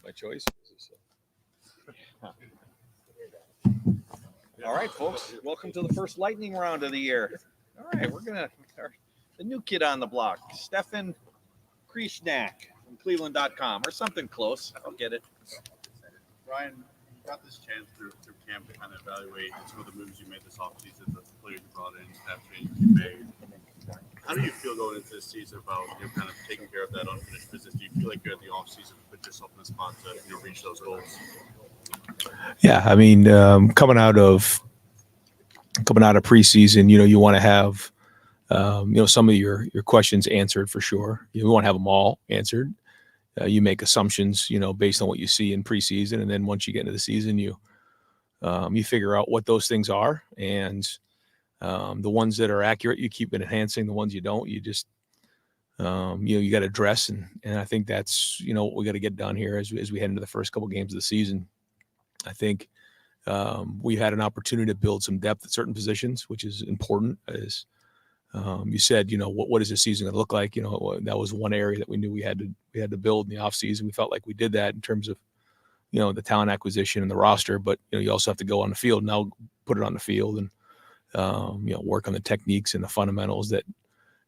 my choice. All right, folks. Welcome to the first lightning round of the year. All right, the new kid on the block, Stefan Krishnak from Cleveland.com or something close. I'll get it. Ryan, you got this chance through camp to kind of evaluate some of the moves you made this offseason, the players you brought in, staff changes you made. How do you feel going into this season about kind of taking care of that unfinished business? Do you feel like you're at the offseason to put yourself in the spot to reach those goals? Yeah, I mean, coming out of preseason, you want to have some of your questions answered for sure. You want to have them all answered. You make assumptions, based on what you see in preseason, and then once you get into the season, you figure out what those things are, and the ones that are accurate, you keep enhancing. The ones you don't, you just you got to address, and I think that's what we got to get done here as we head into the first couple games of the season. I think we had an opportunity to build some depth at certain positions, which is important. As you said, what is the season going to look like? That was one area that we knew we had to build in the offseason. We felt like we did that in terms of the talent acquisition and the roster, but you also have to go on the field now, put it on the field, and work on the techniques and the fundamentals that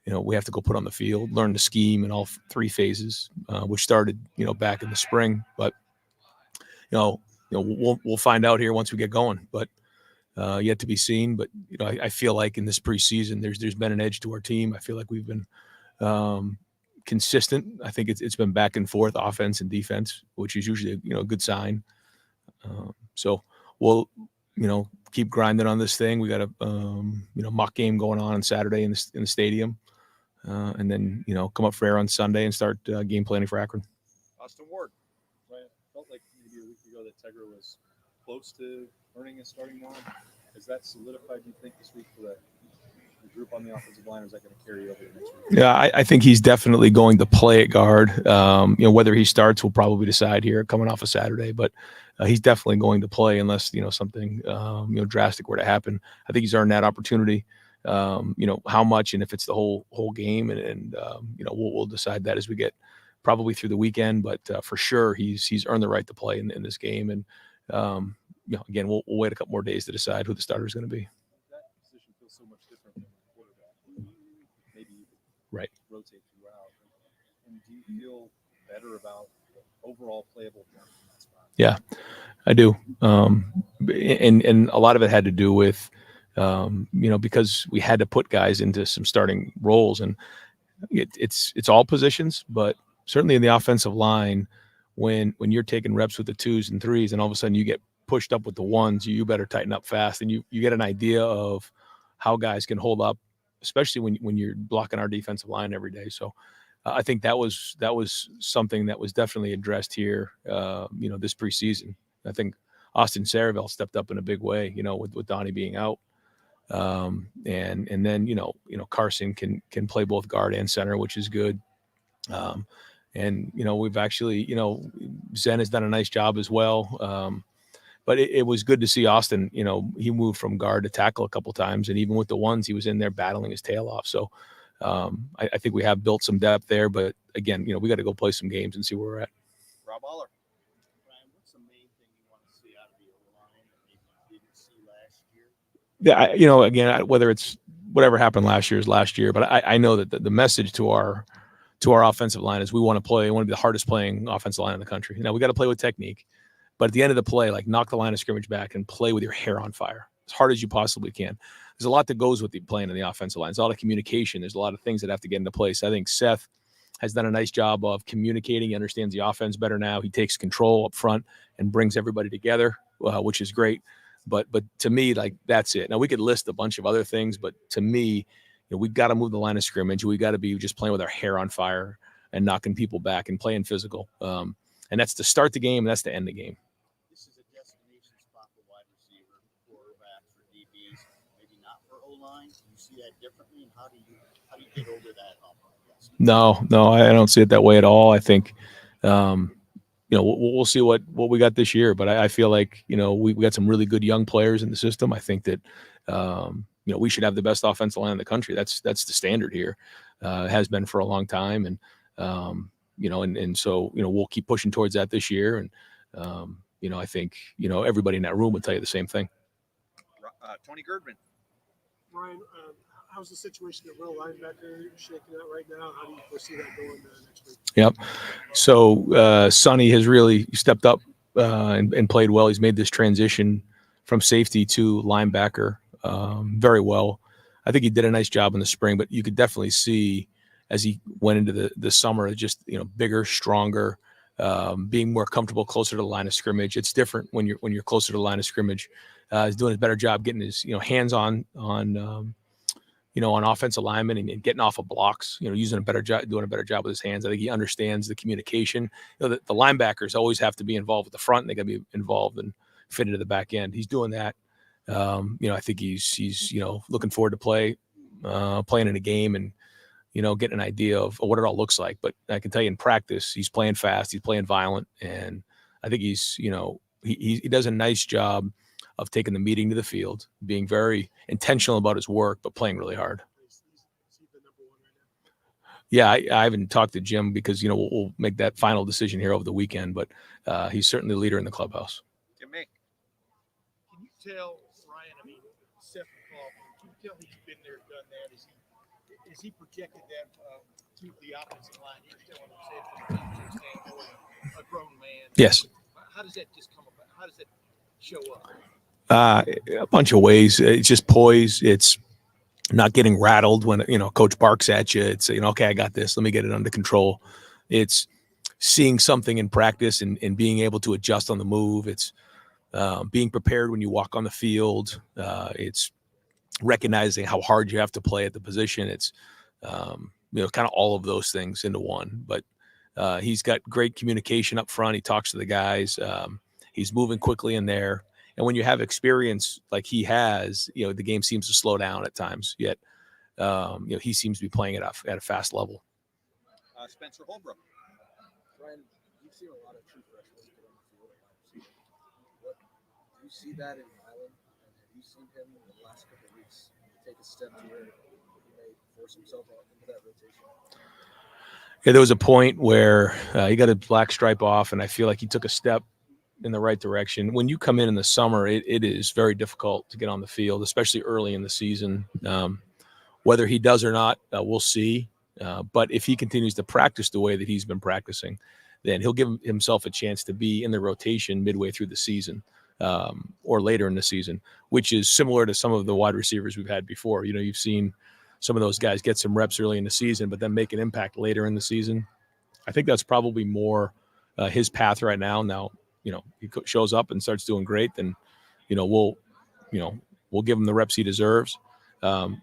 we have to go put on the field, learn the scheme in all three phases, which started back in the spring, but we'll find out here once we get going, but yet to be seen. But I feel like in this preseason, there's been an edge to our team. I feel like we've been consistent. I think it's been back and forth, offense and defense, which is usually a good sign. So we'll keep grinding on this thing. We got a mock game going on Saturday in the stadium, and then come up for air on Sunday and start game planning for Akron. Austin Ward. Felt like maybe a week ago that Tegra was close to earning a starting nod. Has that solidified, you think, this week for the group on the offensive line, or is that going to carry over the next week? Yeah, I think he's definitely going to play at guard. Whether he starts, we'll probably decide here coming off of Saturday, but he's definitely going to play unless something drastic were to happen. I think he's earned that opportunity. How much and if it's the whole game, and we'll decide that as we get probably through the weekend, but for sure he's earned the right to play in this game. And again, we'll wait a couple more days to decide who the starter is going to be. That position feels so much different than the quarterback. Maybe you could right rotate throughout. And do you feel better about the overall playable depth in that spot? Yeah, I do. And a lot of it had to do with because we had to put guys into some starting roles, and it's all positions, but certainly in the offensive line, when you're taking reps with the 2s and 3s, and all of a sudden you get pushed up with the 1s, you better tighten up fast, and you get an idea of how guys can hold up, especially when you're blocking our defensive line every day. So I think that was something that was definitely addressed here, this preseason. I think Austin Saravel stepped up in a big way, with Donnie being out. And then, Carson can play both guard and center, which is good. And we've actually, Zen has done a nice job as well. But it was good to see Austin, he moved from guard to tackle a couple times. And even with the 1s, he was in there battling his tail off. So I think we have built some depth there. But again, we got to go play some games and see where we're at. Rob Aller. Ryan, what's the main thing you want to see out of the O-line that maybe you didn't see last year? Yeah, again, whether it's whatever happened last year is last year. But I know that the message to our offensive line is we want to be the hardest playing offensive line in the country. We got to play with technique. But at the end of the play, knock the line of scrimmage back and play with your hair on fire as hard as you possibly can. There's a lot that goes with the playing in the offensive line. There's a lot of communication. There's a lot of things that have to get into place. I think Seth has done a nice job of communicating. He understands the offense better now. He takes control up front and brings everybody together, which is great. But to me, that's it. Now, we could list a bunch of other things, but to me, we've got to move the line of scrimmage. We got to be just playing with our hair on fire and knocking people back and playing physical. And that's to start the game. And that's to end the game. This is a destination spot for wide receiver, quarterbacks, for DBs, maybe not for O-line. Do you see that differently? And how do you get over that hump? No, I don't see it that way at all. I think, we'll see what we got this year, but I feel like, we got some really good young players in the system. I think that, we should have the best offensive line in the country. That's the standard here. It has been for a long time. And, And so, we'll keep pushing towards that this year. And, I think, everybody in that room would tell you the same thing. Tony Girdman. Ryan, how's the situation at will linebacker shaking out right now? How do you foresee that going next week? Yep. So Sonny has really stepped up and played well. He's made this transition from safety to linebacker very well. I think he did a nice job in the spring, but you could definitely see as he went into the summer, just bigger, stronger, being more comfortable, closer to the line of scrimmage. It's different when you're closer to the line of scrimmage. He's doing a better job getting his hands on offensive linemen and getting off of blocks. Using doing a better job with his hands. I think he understands the communication. The linebackers always have to be involved with the front, and they got to be involved and fit into the back end. He's doing that. I think he's looking forward to playing in a game and getting an idea of what it all looks like. But I can tell you in practice, he's playing fast, he's playing violent, and I think he's he does a nice job of taking the meeting to the field, being very intentional about his work, but playing really hard. Is he the number one right now? Yeah, I haven't talked to Jim because we'll make that final decision here over the weekend, but he's certainly the leader in the clubhouse. Can you tell Ryan, Seth Paul, can you tell he's been there, done that? Is he projected that to the offensive line? You're still on the standpoint, a grown man. Yes. How does that just come about? How does that show up? A bunch of ways. It's just poise. It's not getting rattled when coach barks at you. It's okay, I got this. Let me get it under control. It's seeing something in practice and being able to adjust on the move. It's being prepared when you walk on the field. It's recognizing how hard you have to play at the position. It's kind of all of those things into one. But he's got great communication up front. He talks to the guys. He's moving quickly in there. And when you have experience like he has, the game seems to slow down at times. Yet, he seems to be playing at a fast level. Spencer Holbrook. Ryan, you've seen a lot of true freshmen get on the field at wide receiver. Do you see that in Ryland? And have you seen him in the last couple of weeks take a step to where he may force himself into that rotation? Yeah, there was a point where he got a black stripe off, and I feel like he took a step in the right direction. When you come in the summer, it is very difficult to get on the field, especially early in the season. Whether he does or not, we'll see. But if he continues to practice the way that he's been practicing, then he'll give himself a chance to be in the rotation midway through the season or later in the season, which is similar to some of the wide receivers we've had before. You've seen some of those guys get some reps early in the season, but then make an impact later in the season. I think that's probably more his path right now. Now, he shows up and starts doing great, then, we'll give him the reps he deserves.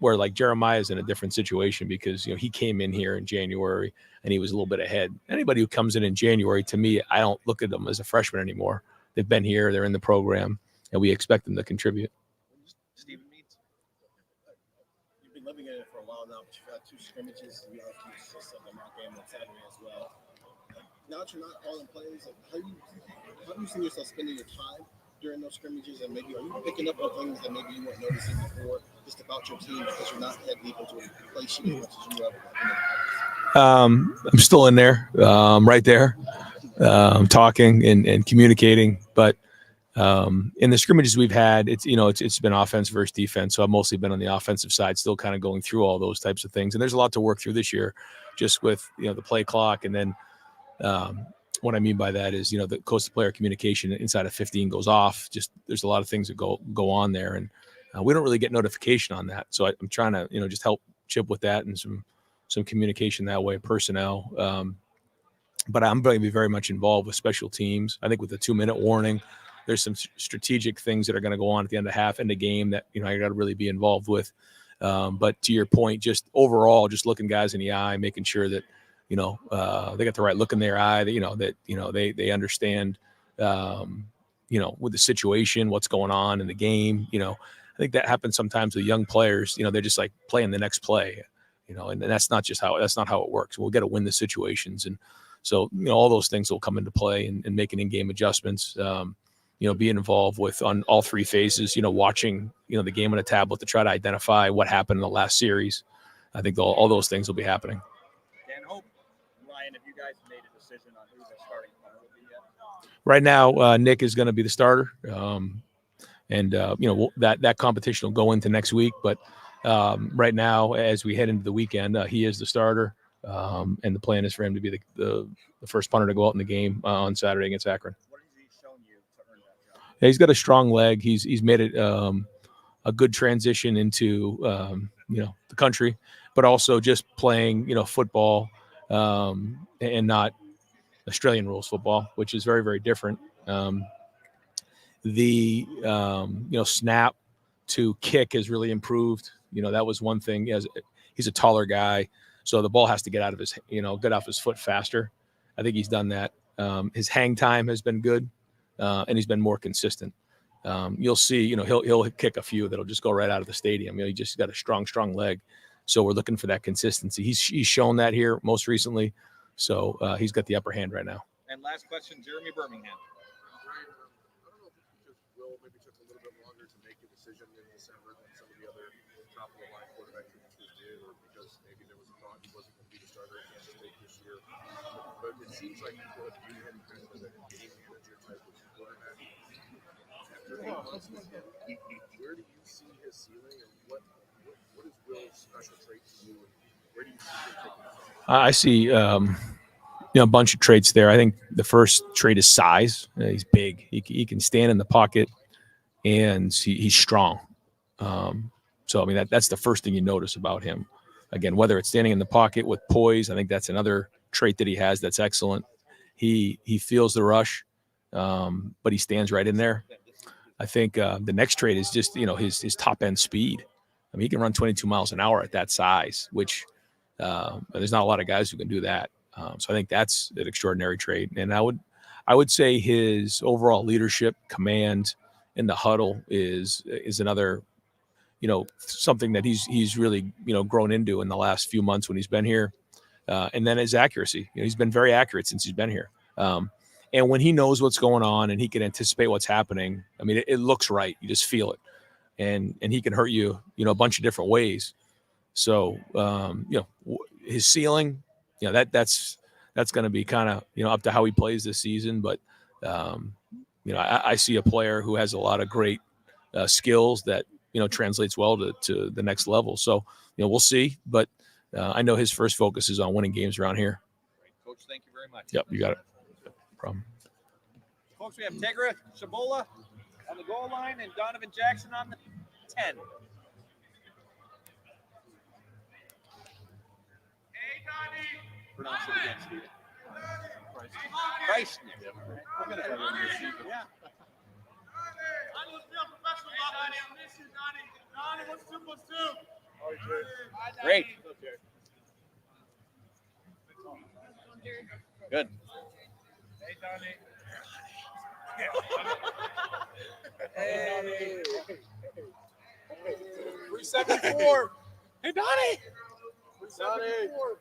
Where like Jeremiah is in a different situation because, he came in here in January and he was a little bit ahead. Anybody who comes in January, to me, I don't look at them as a freshman anymore. They've been here, they're in the program, and we expect them to contribute. Stephen Meads. You've been living in it for a while now, but you've had 2 scrimmages and you have 2 assists on the mock game on Saturday as well. Now that you're not calling plays, how do you see yourself spending your time during those scrimmages, and maybe are you picking up on things that maybe you weren't noticing before just about your team because you're not head deep into a play sheet as much as you ever? I'm still in there, right there, talking and communicating. But in the scrimmages we've had, it's been offense versus defense. So I've mostly been on the offensive side, still kind of going through all those types of things. And there's a lot to work through this year, just with the play clock, and then. What I mean by that is, the coach-to-player communication inside of 15 goes off. Just there's a lot of things that go on there, and we don't really get notification on that. So I'm trying to, just help Chip with that and some communication that way, personnel. But I'm going to be very much involved with special teams. I think with the 2-minute warning, there's some strategic things that are going to go on at the end of half in the game that I got to really be involved with. But to your point, just overall, just looking guys in the eye, making sure that. They got the right look in their eye, that, they understand, with the situation, what's going on in the game. I think that happens sometimes with young players, they're just like playing the next play, and that's not how it works. We'll get to win the situations. And so, all those things will come into play and making in-game adjustments, being involved with on all 3 phases, watching, the game on a tablet to try to identify what happened in the last series. I think all those things will be happening. Dan Hope. Ryan, have you guys made a decision on who the starting punter will be yet? Right now, Nick is going to be the starter. That competition will go into next week. But right now, as we head into the weekend, he is the starter. And the plan is for him to be the first punter to go out in the game on Saturday against Akron. What has he shown you to earn that job? Yeah, he's got a strong leg. He's made it a good transition into the country, but also just playing football and not Australian rules football, which is very, very different. The snap to kick has really improved. That was one thing. He's a taller guy, so the ball has to get out of his foot faster. I think he's done that. His hang time has been good, and he's been more consistent. You'll see, he'll kick a few that'll just go right out of the stadium. He just got a strong leg. So we're looking for that consistency. He's shown that here most recently. So he's got the upper hand right now. And last question, Jeremy Birmingham. Ryan, I don't know if it's because Will maybe took a little bit longer to make a decision in December than some of the other top-of-the-line quarterbacks did, or because maybe there was a thought he wasn't going to be the starter at Kansas State this year. But it seems like people have viewed him kind of as a game manager type of quarterback. After 8 months with him, where do you see his ceiling, and what is Will's special trait to you, and where do you see him taking the ball? I see a bunch of traits there. I think the first trait is size. He's big. He can stand in the pocket, and he's strong. That's the first thing you notice about him. Again, whether it's standing in the pocket with poise, I think that's another trait that he has that's excellent. He feels the rush, but he stands right in there. I think the next trait is just his top end speed. I mean, he can run 22 miles an hour at that size, which there's not a lot of guys who can do that. So I think that's an extraordinary trait. And I would say his overall leadership, command in the huddle is another, something that he's really, grown into in the last few months when he's been here. And then his accuracy, he's been very accurate since he's been here. And when he knows what's going on and he can anticipate what's happening, I mean, it looks right. You just feel it. And he can hurt you, a bunch of different ways. So, his ceiling, that's going to be kind of, up to how he plays this season. But, I see a player who has a lot of great skills that, translates well to the next level. So, we'll see. But I know his first focus is on winning games around here. Coach, thank you very much. Yep, you got it. No problem. Folks, we have Tegra Shabola on the goal line and Donovan Jackson on the 10. Pronounce it again, Steve. Price. We're going to cover him this season. Yeah. Great. Good. Hey, Donnie. Hey. 374. Hey, Donnie. 374.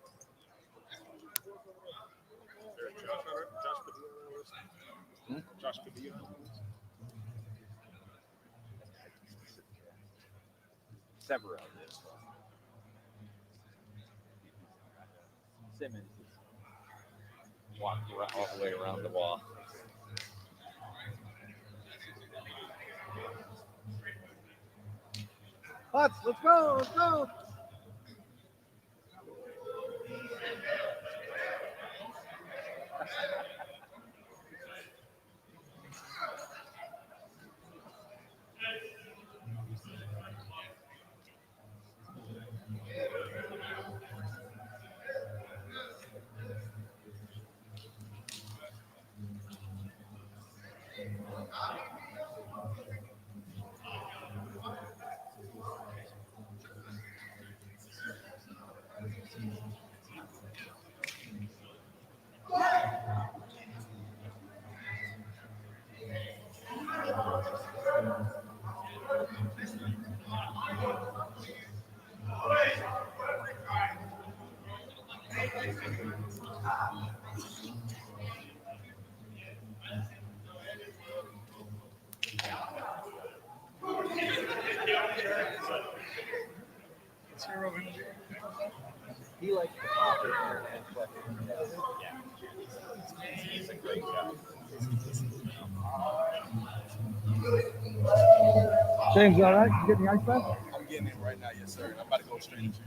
Josh Padilla. Severo. Simmons walked all the way around the wall. Let's go. James, all right? You getting the ice bath? I'm getting in right now, yes, sir. I'm about to go straight into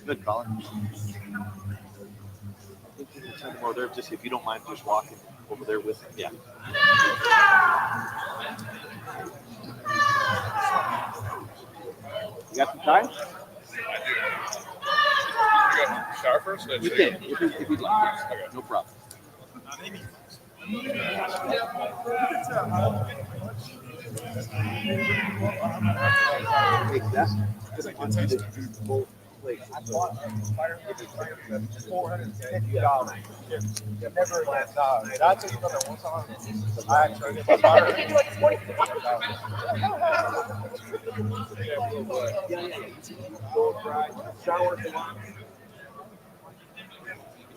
Good, Colin. 10 more there. Just if you don't mind, just walking over there with him. Yeah. You got some time? shower first? You can, if you'd like. No problem. I bought $450. Never left out. I took another one time. I actually did shower if you want.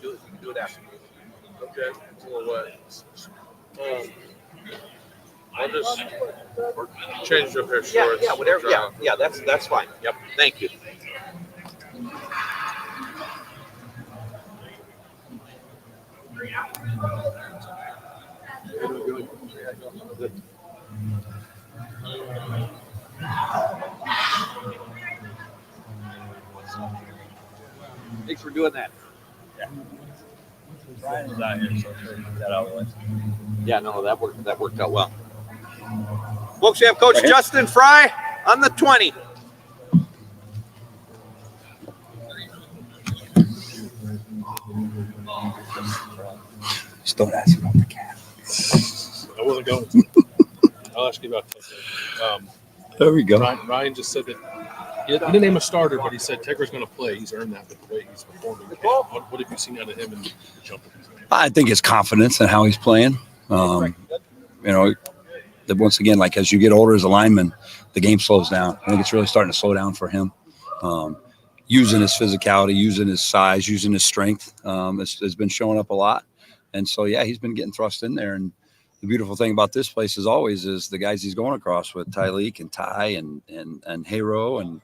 You can do it after. Okay, it's a little wet. I'll just change up here shorts. Yeah, whatever. Yeah, that's fine. Yep. Thank you. Good. Thanks for doing that. Brian's not here, so get that out of the way. Yeah, no, that worked out well. Folks, we have Coach Justin Frye on the 20. Just don't ask about the cat. I wasn't going to. I'll ask you about Tegra. There we go. Ryan just said that he didn't name a starter, but he said Tegra's going to play. He's earned that with the way he's performing. What have you seen out of him in the jump? I think his confidence and how he's playing. You know, that once again, like as you get older as a lineman, the game slows down. I think it's really starting to slow down for him. Using his physicality, using his size, using his strength has been showing up a lot. And so, yeah, he's been getting thrust in there. And the beautiful thing about this place, as always, is the guys he's going across with Tyleek and Ty and Hayro. And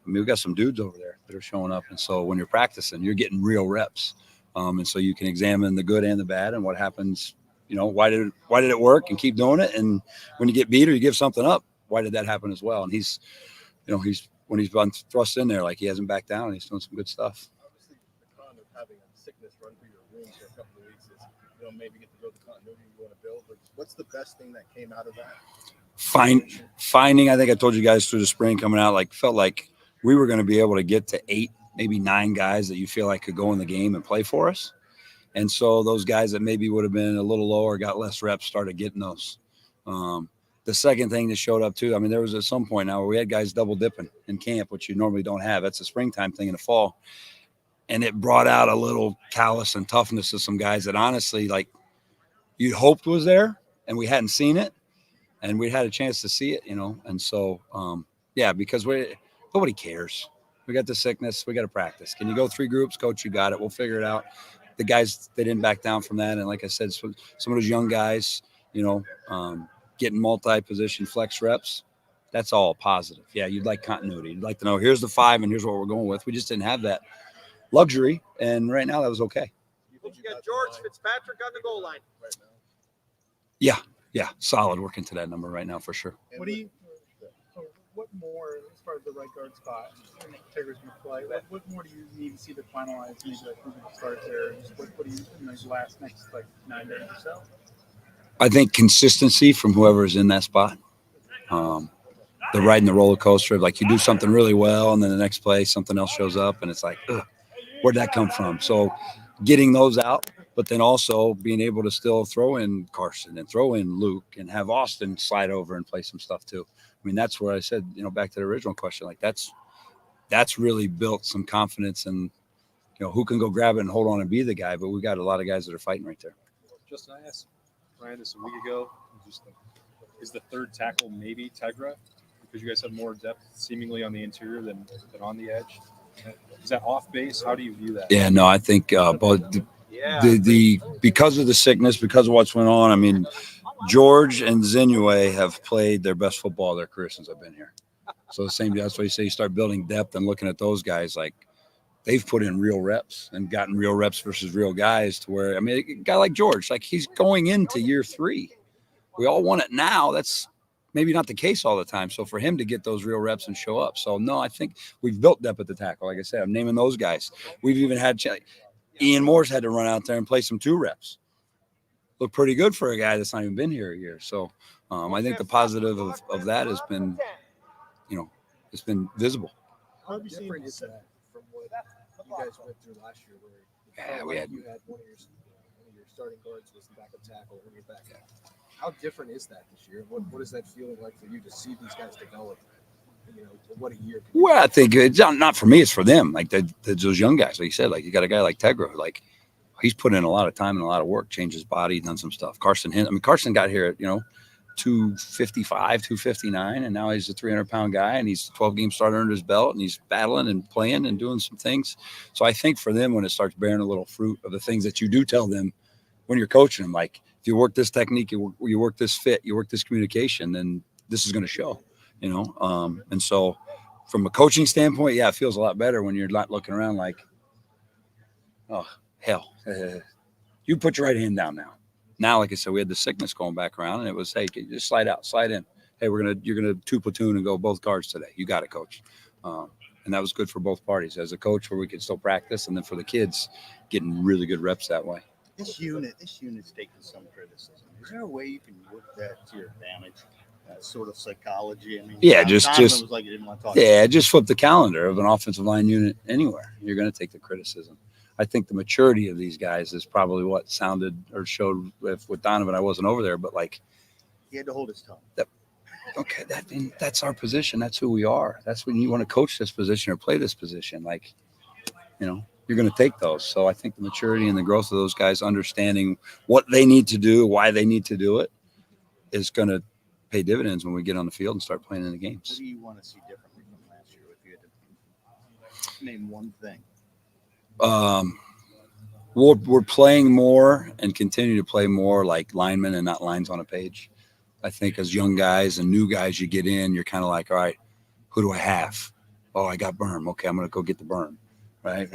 I mean, we've got some dudes over there that are showing up. And so when you're practicing, you're getting real reps. And so you can examine the good and the bad and what happens. You know, why did it work, and keep doing it? And when you get beat or you give something up, why did that happen as well? And he's when he's been thrust in there, like he hasn't backed down, and he's doing some good stuff. Obviously, the con of having a sickness run through your room for a couple of weeks is, maybe get to build the continuity you want to build. But what's the best thing that came out of that? Finding, I think I told you guys through the spring coming out, felt like we were going to be able to get to 8, maybe 9 guys that you feel like could go in the game and play for us. And so those guys that maybe would have been a little lower, got less reps, started getting those. The second thing that showed up too, I mean, there was at some point now where we had guys double dipping in camp, which you normally don't have. That's a springtime thing in the fall. And it brought out a little callous and toughness of some guys that honestly, like, you'd hoped was there and we hadn't seen it, and we had a chance to see it, And so, yeah, because nobody cares. We got the sickness. We got to practice. Can you go 3 groups? Coach, you got it. We'll figure it out. The guys, they didn't back down from that. And like I said, some of those young guys, getting multi-position flex reps, that's all positive. Yeah, you'd like continuity. You'd like to know, here's the 5 and here's what we're going with. We just didn't have that luxury. And right now that was okay. You got George Fitzpatrick on the goal line. Right now. Yeah, solid working to that number right now for sure. What more, as far as the right guard spot, Tegra's going to play, what more do you need to see to finalize, maybe who starts there? What do you, in the next 9 days or so? I think consistency from whoever's in that spot. The riding the roller coaster of, like, you do something really well and then the next play something else shows up and it's like, where'd that come from? So getting those out, but then also being able to still throw in Carson and throw in Luke and have Austin slide over and play some stuff too. I mean, that's where I said, back to the original question, like that's really built some confidence and, who can go grab it and hold on and be the guy. But we got a lot of guys that are fighting right there. Justin, I asked Ryan this a week ago. Is the third tackle maybe Tegra? Because you guys have more depth seemingly on the interior than on the edge. Is that off base? How do you view that? Yeah, no, I think but because of the sickness, because of what's went on, I mean, George and Zinue have played their best football of their career since I've been here. So the same, that's why you say you start building depth and looking at those guys like, they've put in real reps and gotten real reps versus real guys to where, I mean, a guy like George, like he's going into year 3. We all want it now. That's maybe not the case all the time. So for him to get those real reps and show up. So no, I think we've built depth at the tackle. Like I said, I'm naming those guys. We've even had Ian Moore's had to run out there and play some 2 reps. Look pretty good for a guy that's not even been here a year. So I think the positive of that has been, it's been visible. How different is that from what you guys went through last year, where we had one of your starting guards was the backup tackle when you're back? How different is that this year? What is that feeling like for you to see these guys develop? What a year. Well, I think it's not for me; it's for them. Like those young guys, like you said, like you got a guy like Tegra, like he's put in a lot of time and a lot of work, changed his body, done some stuff. Carson got here at 255, 259, and now he's a 300-pound guy, and he's a 12-game starter under his belt, and he's battling and playing and doing some things. So I think for them, when it starts bearing a little fruit of the things that you do tell them when you're coaching them, like if you work this technique, you work this fit, you work this communication, then this is going to show, and so from a coaching standpoint, yeah, it feels a lot better when you're not looking around like, oh, hell, you put your right hand down now. Now, like I said, we had the sickness going back around, and it was, hey, just slide out, slide in. Hey, you're gonna 2 platoon and go both guards today. You got it, coach. And that was good for both parties. As a coach, where we could still practice, and then for the kids, getting really good reps that way. This unit's taking some criticism. Is there a way you can work that to your advantage? Sort of psychology. I mean, Yeah, Donovan just was like he didn't want to talk. Yeah, just flip the calendar of an offensive line unit anywhere. You're going to take the criticism. I think the maturity of these guys is probably what sounded or showed with Donovan. I wasn't over there, but like he had to hold his tongue. Okay, that's our position. That's who we are. That's when you want to coach this position or play this position. Like, you're going to take those. So I think the maturity and the growth of those guys, understanding what they need to do, why they need to do it, is going to pay dividends when we get on the field and start playing in the games. What do you want to see differently from last year if you had to name one thing? We're playing more and continue to play more like linemen and not lines on a page. I think as young guys and new guys, you get in, you're kind of like, all right, who do I have? Oh, I got Berm. Okay, I'm going to go get the Berm. Right.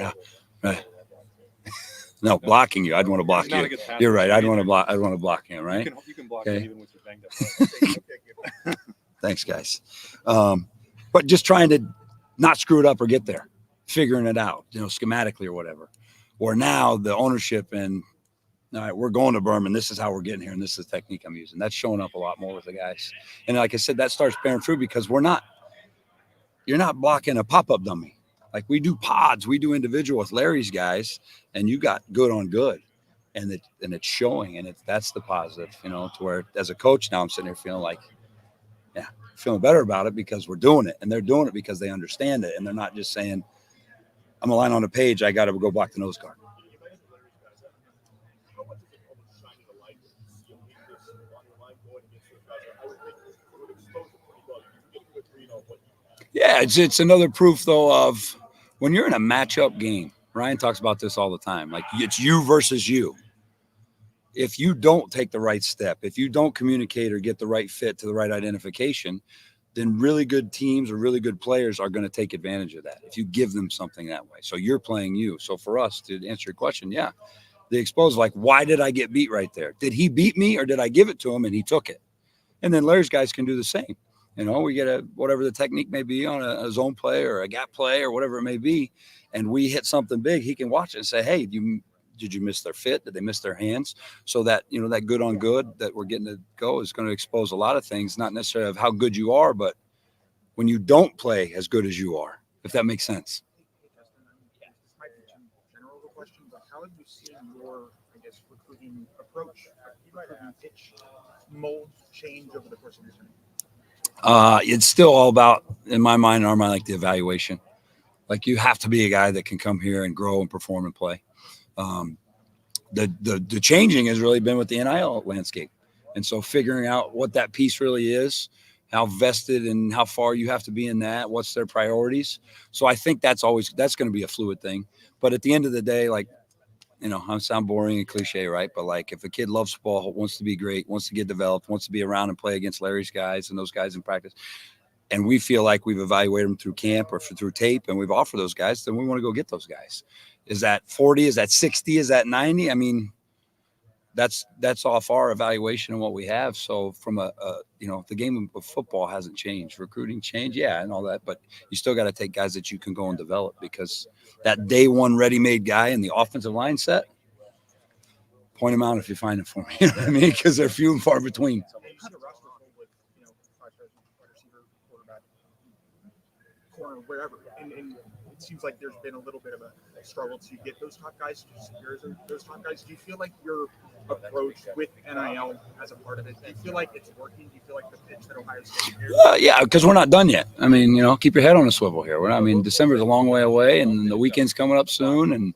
No, blocking you. I'd want to block you. You're right. I'd want to block him. Right. You can block okay. him even with your banged up. Thanks, guys. But just trying to not screw it up or get there, figuring it out, schematically or whatever. Or now the ownership and, all right, we're going to Berman. This is how we're getting here, and this is the technique I'm using. That's showing up a lot more with the guys. And like I said, that starts bearing fruit because you're not blocking a pop-up dummy. Like we do pods, we do individual with Larry's guys, and you got good on good, and it's showing, and that's the positive, to where as a coach now I'm sitting here feeling like, yeah, feeling better about it because we're doing it, and they're doing it because they understand it, and they're not just saying, I'm a line on a page, I got to go block the nose guard. Yeah, it's another proof though of when you're in a matchup game. Ryan talks about this all the time. Like it's you versus you. If you don't take the right step, if you don't communicate or get the right fit to the right identification, then really good teams or really good players are going to take advantage of that if you give them something that way. So you're playing you. So for us, to answer your question, yeah, the expose, like, why did I get beat right there? Did he beat me or did I give it to him and he took it? And then Larry's guys can do the same. We get whatever the technique may be on a zone play or a gap play or whatever it may be, and we hit something big, he can watch it and say, hey, did you miss their fit? Did they miss their hands? So that, that good on good that we're getting to go is going to expose a lot of things, not necessarily of how good you are, but when you don't play as good as you are, if that makes sense. This might be too general of a question, but how have you seen your, recruiting approach, recruiting pitch mold change over the course of your time? It's still all about, in my mind, in our mind, like the evaluation. Like you have to be a guy that can come here and grow and perform and play. The changing has really been with the NIL landscape. And so figuring out what that piece really is, how vested and how far you have to be in that, what's their priorities. So I think that's going to be a fluid thing. But at the end of the day, like, I sound boring and cliche, right? But like if a kid loves football, wants to be great, wants to get developed, wants to be around and play against Larry's guys and those guys in practice, and we feel like we've evaluated them through camp or through tape and we've offered those guys, then we want to go get those guys. Is that 40? Is that 60? Is that 90? I mean, that's off our evaluation and what we have. So from the game of football hasn't changed. Recruiting changed, yeah, and all that, but you still got to take guys that you can go and develop, because that day one ready-made guy in the offensive line set, point them out if you find them for me. You know what I mean? Because they're few and far between. Had a roster full with, 5-star wide receiver, quarterback, corner, wherever, and it seems like there's been a little bit of a struggle to get those top guys, to secure those top guys. Do you feel like your approach with NIL as a part of it, do you feel like it's working? Do you feel like the pitch that Ohio State here? Yeah, because we're not done yet. I mean, keep your head on a swivel here. December's a long way away, and the weekend's coming up soon, and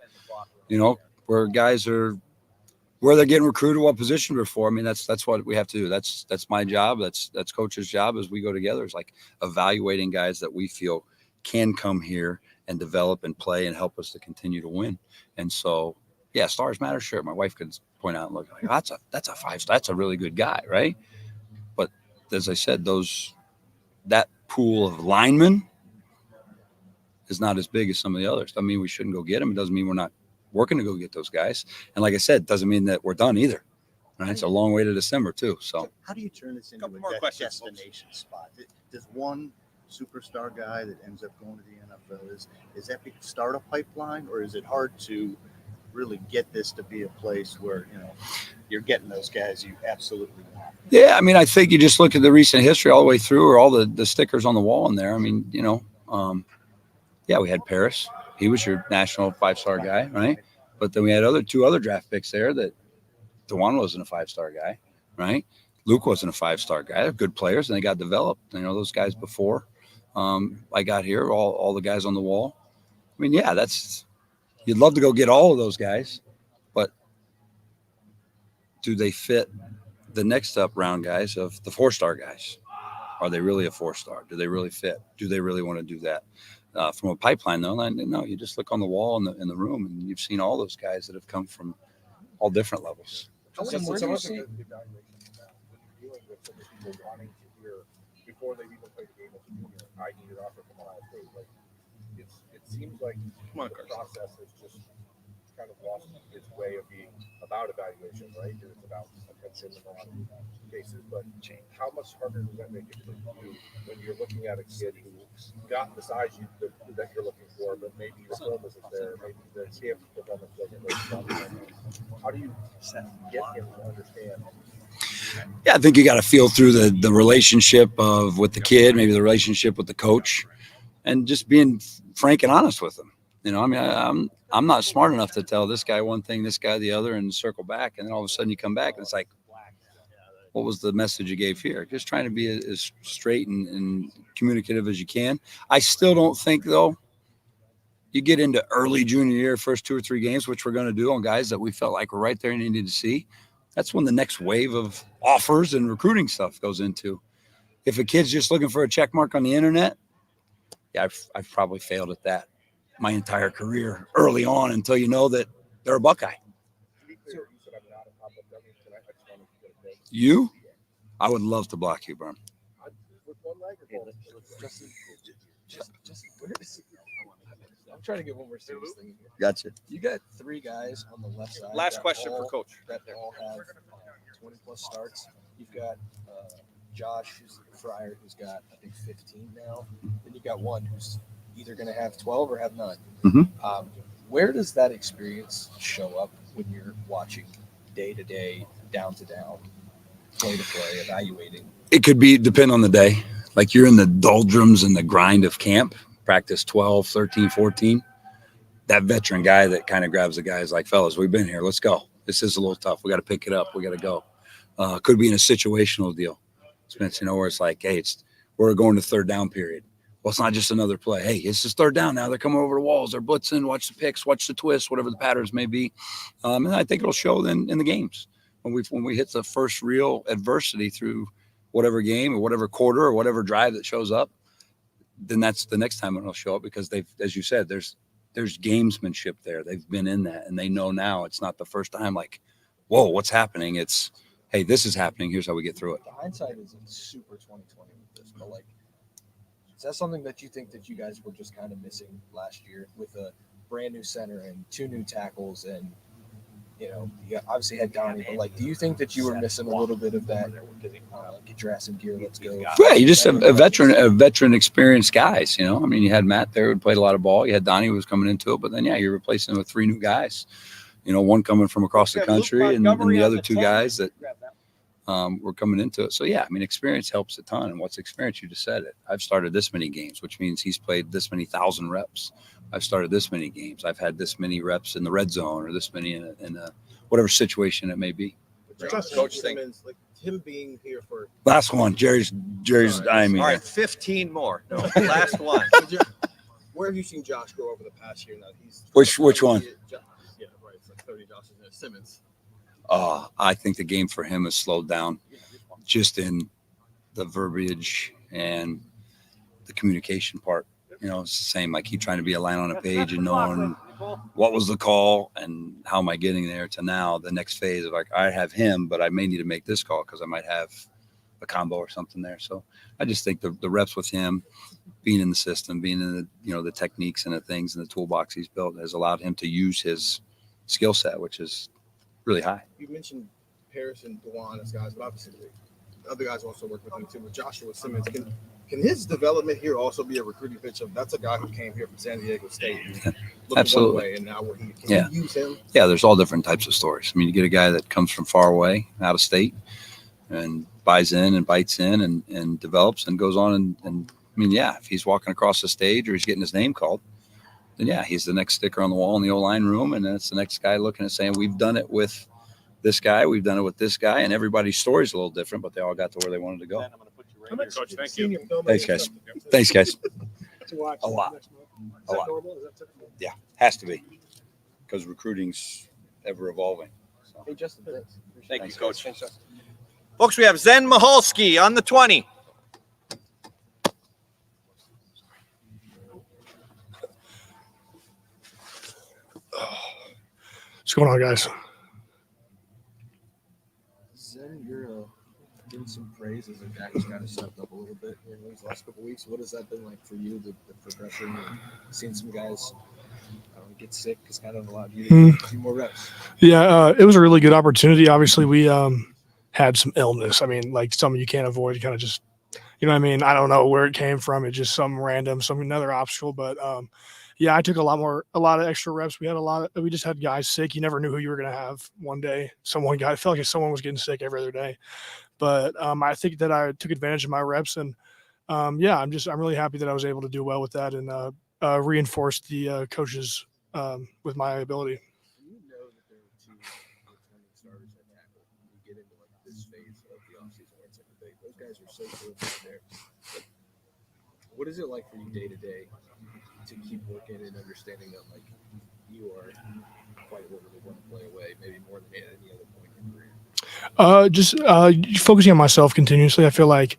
where guys are, where they're getting recruited, what position they're for. I mean, that's what we have to do. That's my job. That's coach's job as we go together. It's like evaluating guys that we feel can come here and develop and play and help us to continue to win. And so, yeah, stars matter. Sure. My wife could point out and look like, that's a 5-star. That's a really good guy. Right. But as I said, that pool of linemen is not as big as some of the others. Doesn't mean we shouldn't go get them. It doesn't mean we're not working to go get those guys. And like I said, doesn't mean that we're done either. Right. It's a long way to December too. So how do you turn this into Couple more a questions, destination spot? Does one superstar guy that ends up going to the NFL, is that the startup pipeline, or is it hard to really get this to be a place where you're getting those guys you absolutely want? Yeah, I mean, I think you just look at the recent history all the way through, or all the stickers on the wall in there. I mean, we had Paris. He was your national 5-star guy, right? But then we had two other draft picks there that DeJuan wasn't a 5-star guy, right? Luke wasn't a 5-star guy. They're good players, and they got developed. Those guys before I got here, all the guys on the wall. I mean, yeah, you'd love to go get all of those guys, but do they fit the next up round guys of the 4-star guys? Are they really a 4-star? Do they really fit? Do they really want to do that? From a pipeline, though, no, you just look on the wall in the room, and you've seen all those guys that have come from all different levels. Justin, where do you see the evaluation now? When you're dealing with so many people wanting to hear before they even play the game as a junior, I need an offer from Ohio State. Like, it seems like the process has just kind of lost its way of being about evaluation, right? And it's about attention in a lot of cases. But how much harder does that make it for you when you're looking at a kid who's got the size that you're looking for, but maybe the film isn't there, maybe the camp performance doesn't look. How do you get him to understand? Yeah, I think you got to feel through the relationship with the kid, maybe the relationship with the coach, and just being frank and honest with them. I'm not smart enough to tell this guy one thing, this guy the other, and circle back. And then all of a sudden you come back and it's like, what was the message you gave here? Just trying to be as straight and communicative as you can. I still don't think, though, you get into early junior year, first 2 or 3 games, which we're going to do on guys that we felt like were right there and needed to see. That's when the next wave of offers and recruiting stuff goes into. If a kid's just looking for a check mark on the internet, yeah, I've probably failed at that my entire career early on until you know that they're a Buckeye. You? I would love to block you, Brum. I'm trying to get one more serious thing. Gotcha. You got 3 guys on the left side. Last question for Coach. That all have 20-plus starts. You've got Josh Frye, who's got, I think, 15 now. Then you got one who's either going to have 12 or have none. Mm-hmm. Where does that experience show up when you're watching day to day, down to down, play to play, evaluating? It could depend on the day. Like you're in the doldrums and the grind of camp, practice 12, 13, 14. That veteran guy that kind of grabs the guys like, fellas, we've been here. Let's go. This is a little tough. We got to pick it up. We got to go. Could be in a situational deal. Spence, where it's like, hey, we're going to third down period. Well, it's not just another play. Hey, it's just third down now. They're coming over the walls. They're blitzing. Watch the picks. Watch the twists, whatever the patterns may be. And I think it'll show then in the games when we hit the first real adversity through whatever game or whatever quarter or whatever drive that shows up. Then that's the next time it'll show up because they've, as you said, there's gamesmanship there. They've been in that and they know now it's not the first time like, whoa, what's happening? It's, hey, this is happening. Here's how we get through it. The hindsight is super 2020 with this, but like Is that something that you think that you guys were just kind of missing last year with a brand new center and 2 new tackles and, you obviously had Donnie, but like, do you think that you were missing a little bit of that? Get your ass in gear, let's go. Yeah, you just have a veteran experienced guys. I mean, you had Matt there who played a lot of ball. You had Donnie who was coming into it, but then you're replacing him with 3 new guys. One coming from across the country, and the other 2 guys that were coming into it. So I mean, experience helps a ton. And what's experience? You just said it. I've started this many games, which means he's played this many thousand reps. I've started this many games. I've had this many reps in the red zone or this many in a whatever situation it may may Coach Simmons, like him being here for last one. Jerry's dying me. All right, 15 more. No, last one. Where have you seen Josh grow over the past year? Now he's Which one? Yeah, right. It's like 30 Josh and Simmons. I think the game for him has slowed down just in the verbiage and the communication part. It's the same. I keep trying to be a line on a page and knowing what was the call and how am I getting there to now the next phase of like, I have him, but I may need to make this call because I might have a combo or something there. So I just think the reps with him being in the system, being in the techniques and the things and the toolbox he's built has allowed him to use his skill set, which is really high. You mentioned Harris and Dewan as guys, but obviously the other guys also work with him too. With Joshua Simmons, can his development here also be a recruiting pitch of that's a guy who came here from San Diego State and Absolutely. one way, and now can you use him? Yeah, there's all different types of stories. I mean, you get a guy that comes from far away, out of state, and buys in and bites in and develops and goes on and I mean, if he's walking across the stage or he's getting his name called, then he's the next sticker on the wall in the O-line room, and then it's the next guy looking and saying, we've done it with this guy, we've done it with this guy, and everybody's story is a little different, but they all got to where they wanted to go. Coach, thank you. Thanks, guys. Thanks, guys. To watch A lot. next month. Is A that lot. normal? Is that typical? Yeah, has to be because recruiting's ever evolving. So. Hey, Justin, thanks. Thank you, Thanks, Coach. guys. Folks, we have Zen Mahalski on the 20. What's going on, guys? Zen, you're getting some praise as a guy who's kind of stepped up a little bit in these last couple of weeks. What has that been like for you, the progression? And seeing some guys get sick has kind of allowed you to get a few more reps. Yeah, it was a really good opportunity. Obviously, we had some illness. I mean, like something you can't avoid. You kind of just, you know what I mean? I don't know where it came from. It's just some random, another obstacle. But I took a lot of extra reps. We just had guys sick. You never knew who you were going to have one day. I felt like someone was getting sick every other day. But I think that I took advantage of my reps, and I'm really happy that I was able to do well with that and reinforce the coaches with my ability. You know that there are 2 returning starters at tackle. You get into like this phase of the offseason where it's like those guys are so good right there. But what is it like for you day to day to keep working and understanding that like you are quite literally 1 play away, maybe more than any other point in your career? Just focusing on myself continuously. I feel like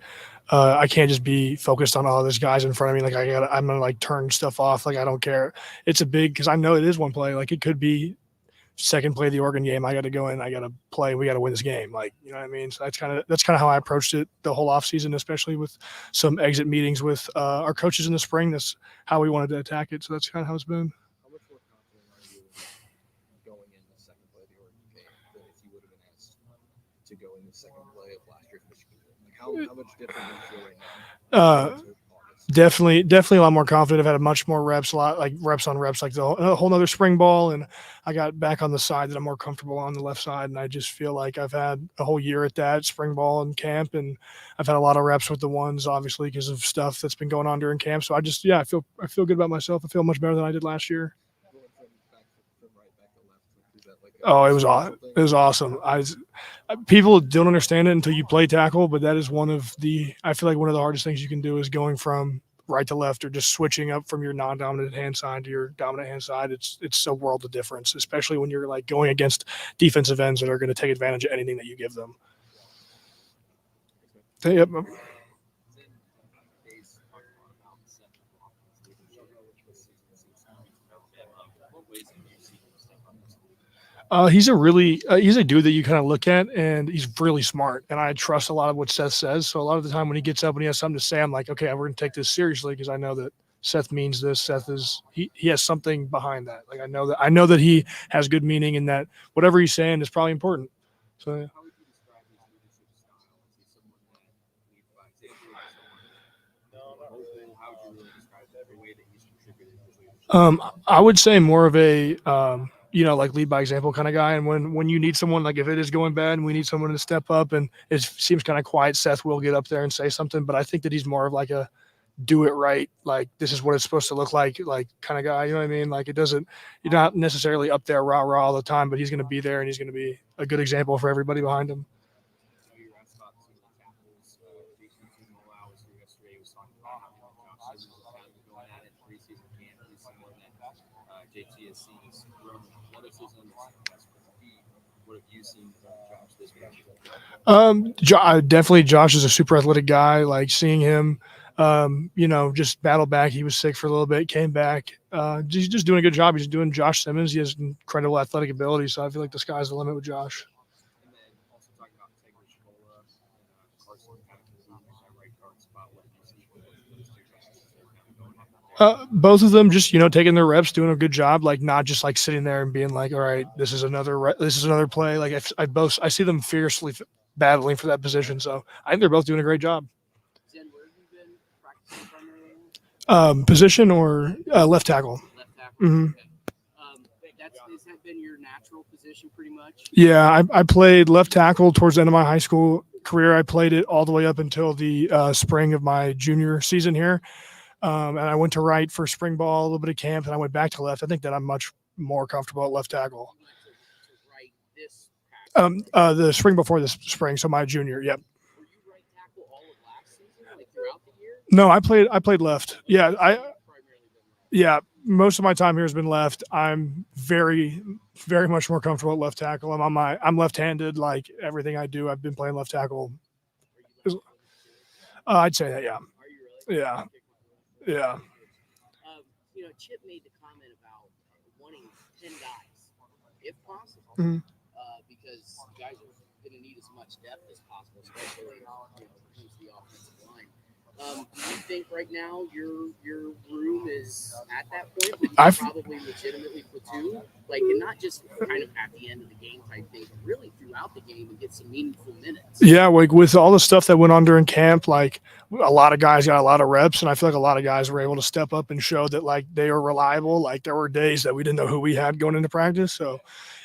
I can't just be focused on all these guys in front of me. Like I'm gonna like turn stuff off. Like I don't care. It's a big because I know it is 1 play. Like it could be second play of the Oregon game. I got to go in. I got to play. We got to win this game. Like you know what I mean. So that's kind of how I approached it the whole offseason, especially with some exit meetings with our coaches in the spring. That's how we wanted to attack it. So that's kind of how it's been. How much more confident are you in going in the second play of the Oregon game than if you would have been asked to go in the second play of last year's Michigan game? Like how much different do you feel right now? Definitely a lot more confident. I've had much more reps, a lot like reps on reps, like a whole nother spring ball. And I got back on the side that I'm more comfortable on the left side. And I just feel like I've had a whole year at that spring ball in camp. And I've had a lot of reps with the ones, obviously, because of stuff that's been going on during camp. So I feel good about myself. I feel much better than I did last year. Oh, it was awesome. People don't understand it until you play tackle, but that is I feel like one of the hardest things you can do is going from right to left or just switching up from your non-dominant hand side to your dominant hand side. It's a world of difference, especially when you're like going against defensive ends that are going to take advantage of anything that you give them. Yep. He's a dude that you kind of look at, and he's really smart. And I trust a lot of what Seth says. So a lot of the time when he gets up and he has something to say, I'm like, okay, we're going to take this seriously because I know that Seth means this. He has something behind that. Like I know that he has good meaning and that whatever he's saying is probably important. So yeah. How would you describe his leadership style? Is he someone that leads by example? How would you really describe the way that he's contributed to his leadership? I would say more of a like lead by example kind of guy. And when you need someone, like if it is going bad and we need someone to step up and it seems kind of quiet, Seth will get up there and say something. But I think that he's more of like a do it right, like this is what it's supposed to look like kind of guy. You know what I mean? Like you're not necessarily up there rah rah all the time, but he's going to be there and he's going to be a good example for everybody behind him. JT has seen his athleticism, what have you seen from Josh this week? Definitely Josh is a super athletic guy. Like seeing him, just battle back. He was sick for a little bit, came back. He's just doing a good job. He's doing Josh Simmons. He has incredible athletic ability. So I feel like the sky's the limit with Josh. And then also talking about Tiger Chicola and Carson kind of positioning that right guard spot. What do you see for those two guys? Both of them just taking their reps, doing a good job, like not just like sitting there and being like, all right, this is another play. Like I see them fiercely battling for that position, so I think they're both doing a great job. Zen, where have you been practicing primarily? Position or left tackle? Left tackle. Mm-hmm. Okay. Has that been your natural position pretty much? Yeah, I played left tackle towards the end of my high school career. I played it all the way up until the spring of my junior season here. And I went to right for spring ball, a little bit of camp, and I went back to left. I think that I'm much more comfortable at left tackle. The spring before this spring, so my junior. Yep. Were you right tackle all of last season, like throughout the year? No, I played left. Yeah, most of my time here has been left. I'm very, very much more comfortable at left tackle. I'm left-handed. Like everything I do, I've been playing left tackle. I'd say that. Yeah. Are you really? Yeah. Yeah. Chip made the comment about wanting 10 guys, if possible, because you guys are going to need as much depth as possible, especially when it comes to the offensive line. Do you think right now your room is at that point where you probably legitimately platoon, like, and not just kind of at the end of the game type thing, but really throughout the game and get some meaningful minutes? Yeah, like with all the stuff that went on during camp, like a lot of guys got a lot of reps, and I feel like a lot of guys were able to step up and show that like they were reliable. Like there were days that we didn't know who we had going into practice, so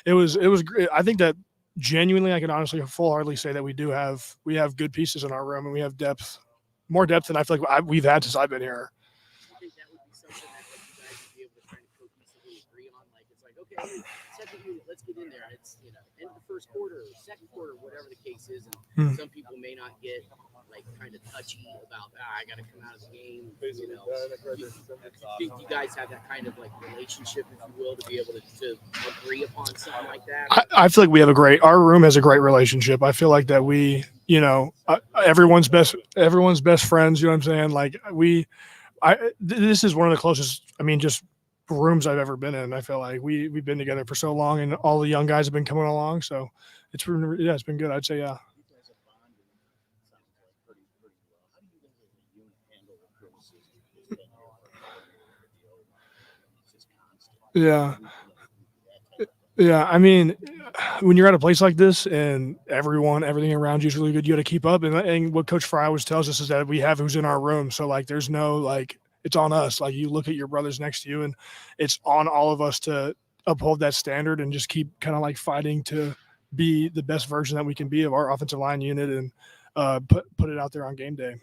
it was great. I think that genuinely, I can honestly full-heartedly say that we have good pieces in our room, and we have depth. More depth than I feel like we've had since I've been here. I think that would be something that you guys would be able to kind of cohesively agree on. Like, it's like, okay, second unit, let's get in there. It's, end of the first quarter, second quarter, whatever the case is. And some people may not get, like, kind of touchy about, I got to come out of the game. You guys have that kind of, like, relationship, if you will, to be able to agree upon something like that? I feel like our room has a great relationship. I feel like that everyone's best friends, you know what I'm saying? Like this is one of the closest, just rooms I've ever been in. I feel like we've been together for so long and all the young guys have been coming along. So it's been good. I'd say, yeah. Yeah. Yeah. When you're at a place like this and everything around you is really good, you got to keep up. And what Coach Frye always tells us is that we have who's in our room. So like, there's no, like, it's on us. Like you look at your brothers next to you and it's on all of us to uphold that standard and just keep kind of like fighting to be the best version that we can be of our offensive line unit and put it out there on game day.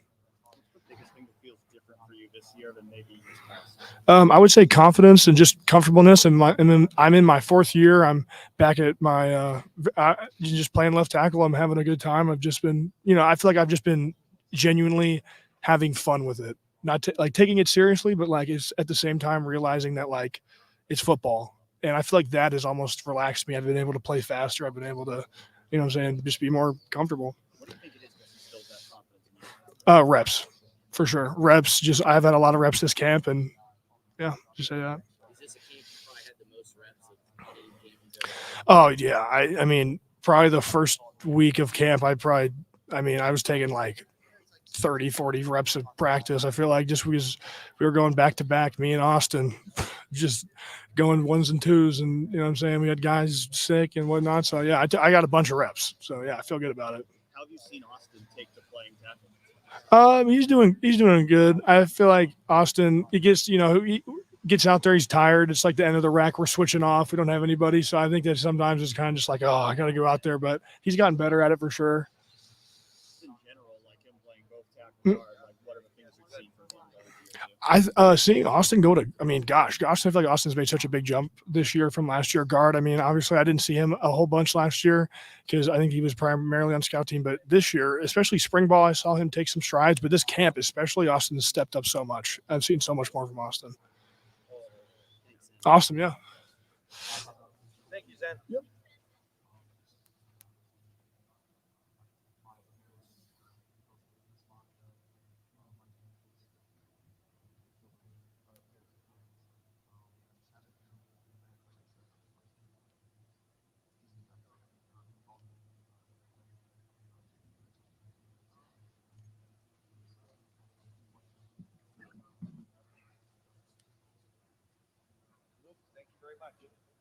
This year than maybe years past? I would say confidence and just comfortableness. And then I'm in my fourth year. I'm back at my just playing left tackle. I'm having a good time. I've just been, I feel like I've just been genuinely having fun with it. Not taking it seriously, but like it's at the same time realizing that like it's football. And I feel like that has almost relaxed me. I've been able to play faster. I've been able to, just be more comfortable. What do you think it is that instills that confidence in you? Reps. For sure. Reps. I've had a lot of reps this camp, and yeah, just say that. Is this a camp you probably had the most reps of any camp you've Oh yeah, I mean, probably the first week of camp, I was taking like 30, 40 reps of practice. I feel like just because we were going back to back, me and Austin, just going ones and twos, and you know what I'm saying. We had guys sick and whatnot, so yeah, I got a bunch of reps. So yeah, I feel good about it. How have you seen Austin take to playing tackle? He's doing good. I feel like Austin, he gets out there, he's tired. It's like the end of the rack. We're switching off. We don't have anybody, so I think that sometimes it's kind of just like, oh, I got to go out there. But he's gotten better at it for sure. In general, like him playing both tackle guard, like what are the things you've seen from him? Seeing Austin go to, I mean, gosh, I feel like Austin's made such a big jump this year from last year guard. I mean, obviously I didn't see him a whole bunch last year because I think he was primarily on scout team, but this year, especially spring ball, I saw him take some strides, but this camp, especially Austin has stepped up so much. I've seen so much more from Austin. Awesome. Yeah. Thank you, Zen. Yep. Thank you very much.